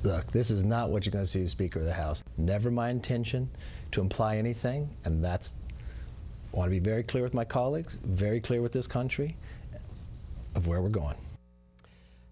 Look, this is not what you're going to see as Speaker of the House. Never my intention to imply anything, and I want to be very clear with my colleagues, very clear with this country of where we're going.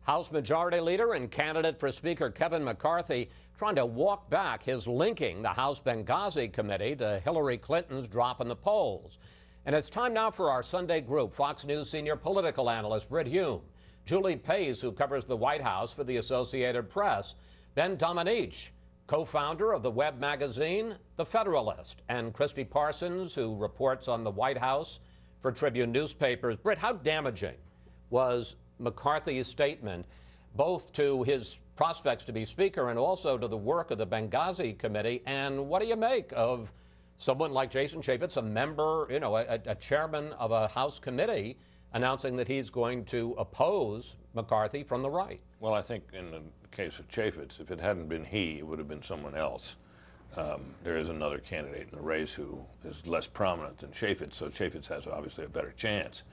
House Majority Leader and candidate for Speaker Kevin McCarthy trying to walk back his linking the House Benghazi Committee to Hillary Clinton's drop in the polls. And it's time now for our Sunday group, Fox News senior political analyst Brit Hume, Julie Pace, who covers the White House for the Associated Press, then Domenech, co-founder of the web magazine The Federalist, and Christi Parsons, who reports on the White House for Tribune newspapers. Brit, how damaging was McCarthy's statement, both to his prospects to be Speaker and also to the work of the Benghazi Committee? And what do you make of someone like Jason Chaffetz, a member, a chairman of a House committee, announcing that he's going to oppose McCarthy from the right? Well, I think in the case of Chaffetz, if it hadn't been he, it would have been someone else. There is another candidate in the race who is less prominent than Chaffetz, so Chaffetz has obviously a better chance.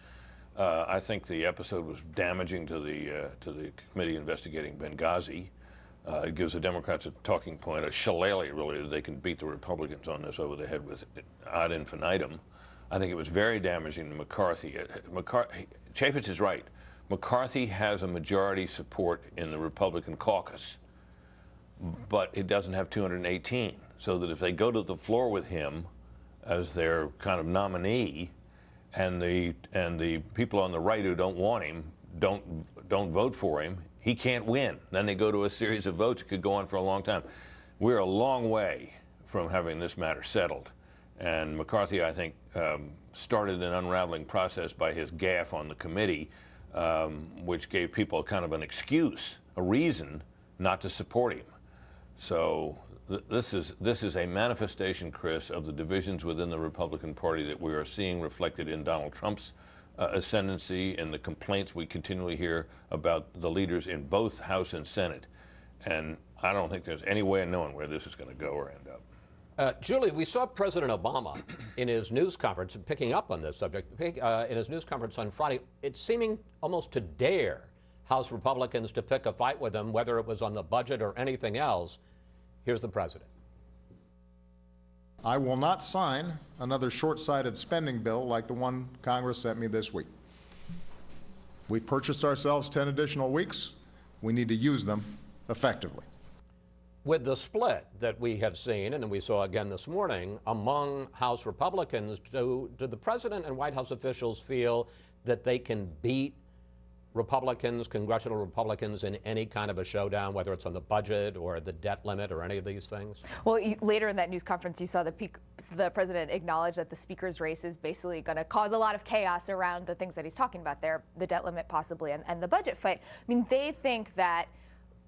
I think the episode was damaging to the committee investigating Benghazi. It gives the Democrats a talking point, a shillelagh, really, that they can beat the Republicans on this over the head with ad infinitum. I think it was very damaging to McCarthy. Chaffetz is right. McCarthy has a majority support in the Republican caucus, but it doesn't have 218. So that if they go to the floor with him as their kind of nominee, and the people on the right who don't want him don't vote for him, he can't win. Then they go to a series of votes. It could go on for a long time. We're a long way from having this matter settled. And McCarthy, I think, started an unraveling process by his gaffe on the committee, which gave people kind of an excuse, a reason not to support him. So this is a manifestation, Chris, of the divisions within the Republican Party that we are seeing reflected in Donald Trump's ascendancy and the complaints we continually hear about the leaders in both House and Senate. And I don't think there's any way of knowing where this is going to go or end up. Julie, we saw President Obama in his news conference, picking up on this subject, in his news conference on Friday, it's seeming almost to dare House Republicans to pick a fight with him, whether it was on the budget or anything else. Here's the president. I will not sign another short-sighted spending bill like the one Congress sent me this week. We've purchased ourselves 10 additional weeks. We need to use them effectively. With the split that we have seen, and then we saw again this morning, among House Republicans, do the president and White House officials feel that they can beat Republicans, congressional Republicans, in any kind of a showdown, whether it's on the budget or the debt limit or any of these things? Well, later in that news conference, you saw the president acknowledge that the speaker's race is basically going to cause a lot of chaos around the things that he's talking about there, the debt limit possibly, and the budget fight. I mean, they think that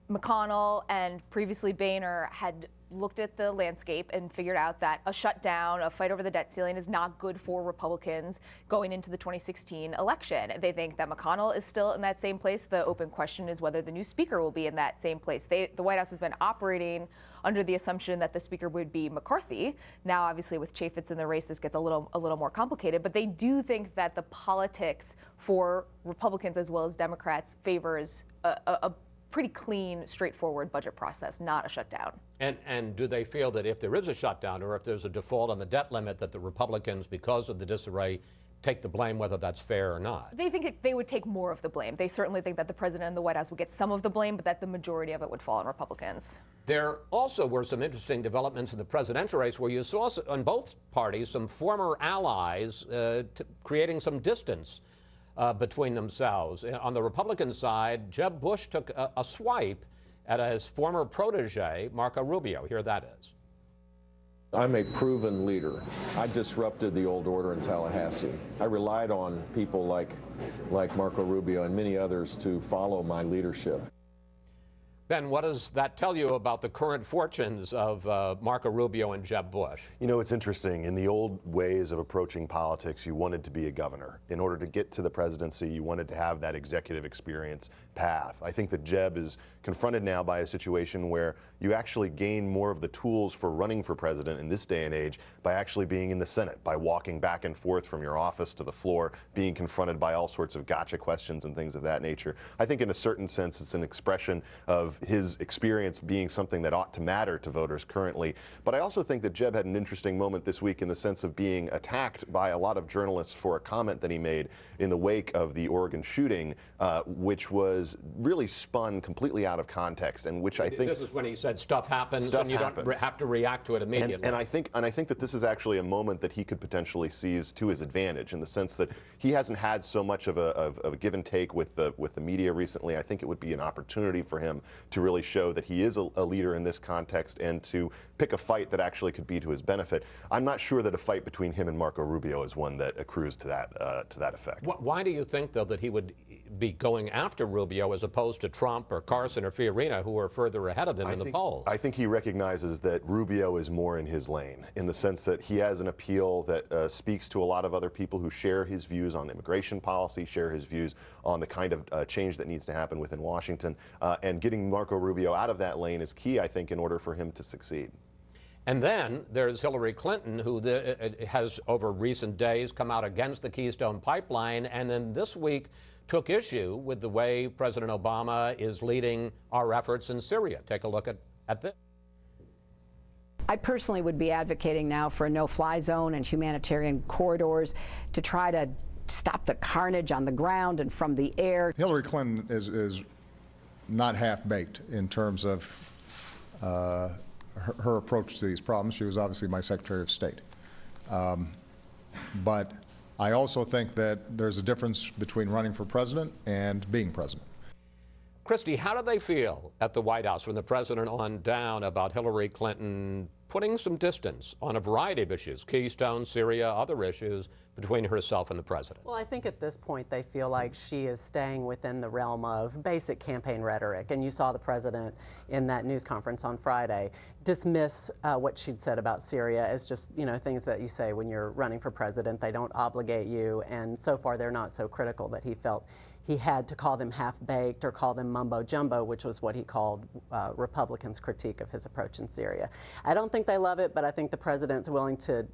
McConnell and previously Boehner had looked at the landscape and figured out that a shutdown, a fight over the debt ceiling is not good for Republicans going into the 2016 election. They think that McConnell is still in that same place. The open question is whether the new speaker will be in that same place. The White House has been operating under the assumption that the speaker would be McCarthy. Now, obviously, with Chaffetz in the race, this gets a little more complicated. But they do think that the politics for Republicans as well as Democrats favors a pretty clean, straightforward budget process, not a shutdown. And do they feel that if there is a shutdown or if there's a default on the debt limit, that the Republicans, because of the disarray, take the blame, whether that's fair or not? They think they would take more of the blame. They certainly think that the president and the White House would get some of the blame, but that the majority of it would fall on Republicans. There also were some interesting developments in the presidential race where you saw on both parties some former allies creating some distance between themselves. On the Republican side, Jeb Bush took a swipe at his former protege, Marco Rubio. Here that is. I'm a proven leader. I disrupted the old order in Tallahassee. I relied on people like Marco Rubio and many others to follow my leadership. Ben, what does that tell you about the current fortunes of Marco Rubio and Jeb Bush? You know, it's interesting. In the old ways of approaching politics, you wanted to be a governor. In order to get to the presidency, you wanted to have that executive experience path. I think that Jeb is confronted now by a situation where you actually gain more of the tools for running for president in this day and age by actually being in the Senate, by walking back and forth from your office to the floor, being confronted by all sorts of gotcha questions and things of that nature. I think in a certain sense it's an expression of his experience being something that ought to matter to voters currently. But I also think that Jeb had an interesting moment this week in the sense of being attacked by a lot of journalists for a comment that he made in the wake of the Oregon shooting, which was really spun completely out of context, and which I think this is when he said stuff happens and you don't have to react to it immediately. And I think that this is actually a moment that he could potentially seize to his advantage, in the sense that he hasn't had so much of a give and take with the media recently. I think it would be an opportunity for him to really show that he is a leader in this context, and to pick a fight that actually could be to his benefit. I'm not sure that a fight between him and Marco Rubio is one that accrues to that effect. Why do you think, though, that he would be going after Rubio as opposed to Trump or Carson or Fiorina, who are further ahead of him in the polls? I think he recognizes that Rubio is more in his lane, in the sense that he has an appeal that speaks to a lot of other people who share his views on immigration policy, share his views on the kind of change that needs to happen within Washington. And getting Marco Rubio out of that lane is key, I think, in order for him to succeed. And then there's Hillary Clinton, who has, over recent days, come out against the Keystone Pipeline, and then this week took issue with the way President Obama is leading our efforts in Syria. Take a look at this. I personally would be advocating now for a no-fly zone and humanitarian corridors to try to stop the carnage on the ground and from the air. Hillary Clinton is not half-baked in terms of her approach to these problems. She was obviously my Secretary of State. But I also think that there's a difference between running for president and being president. Christi, how do they feel at the White House, from the president on down, about Hillary Clinton putting some distance on a variety of issues, Keystone, Syria, other issues, between herself and the president? Well, I think at this point they feel like she is staying within the realm of basic campaign rhetoric. And you saw the president in that news conference on Friday dismiss what she'd said about Syria as just, things that you say when you're running for president. They don't obligate you. And so far they're not so critical that he felt he had to call them half-baked or call them mumbo-jumbo, which was what he called Republicans' critique of his approach in Syria. I don't think they love it, but I think the president's willing to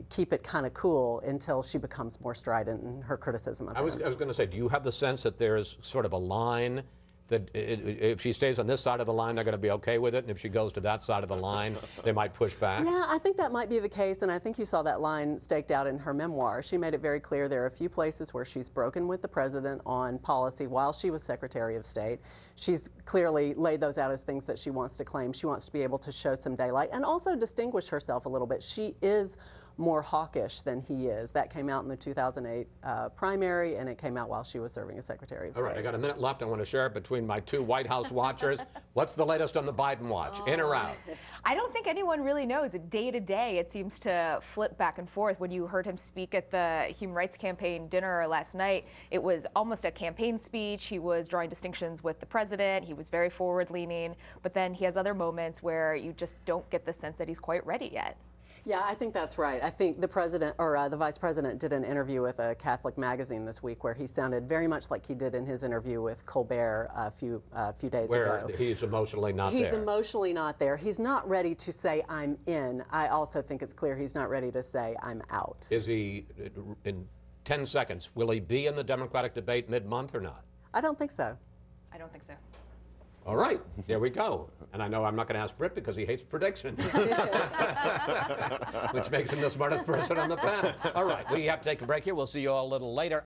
keep it kind of cool until she becomes more strident in her criticism of him. I was going to say, do you have the sense that there's sort of a line that if she stays on this side of the line, they're going to be okay with it, and if she goes to that side of the line, they might push back? Yeah, I think that might be the case, and I think you saw that line staked out in her memoir. She made it very clear there are a few places where she's broken with the president on policy while she was Secretary of State. She's clearly laid those out as things that she wants to claim. She wants to be able to show some daylight and also distinguish herself a little bit. She is more hawkish than he is. That came out in the 2008 primary, and it came out while she was serving as Secretary of State. All right, I got a minute left. I want to share it between my two White House watchers. What's the latest on the Biden watch? In or out? I don't think anyone really knows. Day to day, it seems to flip back and forth. When you heard him speak at the Human Rights Campaign dinner last night, it was almost a campaign speech. He was drawing distinctions with the president. He was very forward-leaning. But then he has other moments where you just don't get the sense that he's quite ready yet. Yeah, I think that's right. I think the president, or the vice president, did an interview with a Catholic magazine this week where he sounded very much like he did in his interview with Colbert a few days ago. Where he's emotionally not there. He's emotionally not there. He's not ready to say, I'm in. I also think it's clear he's not ready to say, I'm out. Is he, in 10 seconds, will he be in the Democratic debate mid-month or not? I don't think so. I don't think so. All right, there we go. And I know I'm not going to ask Brit because he hates predictions, which makes him the smartest person on the panel. All right, we have to take a break here. We'll see you all a little later.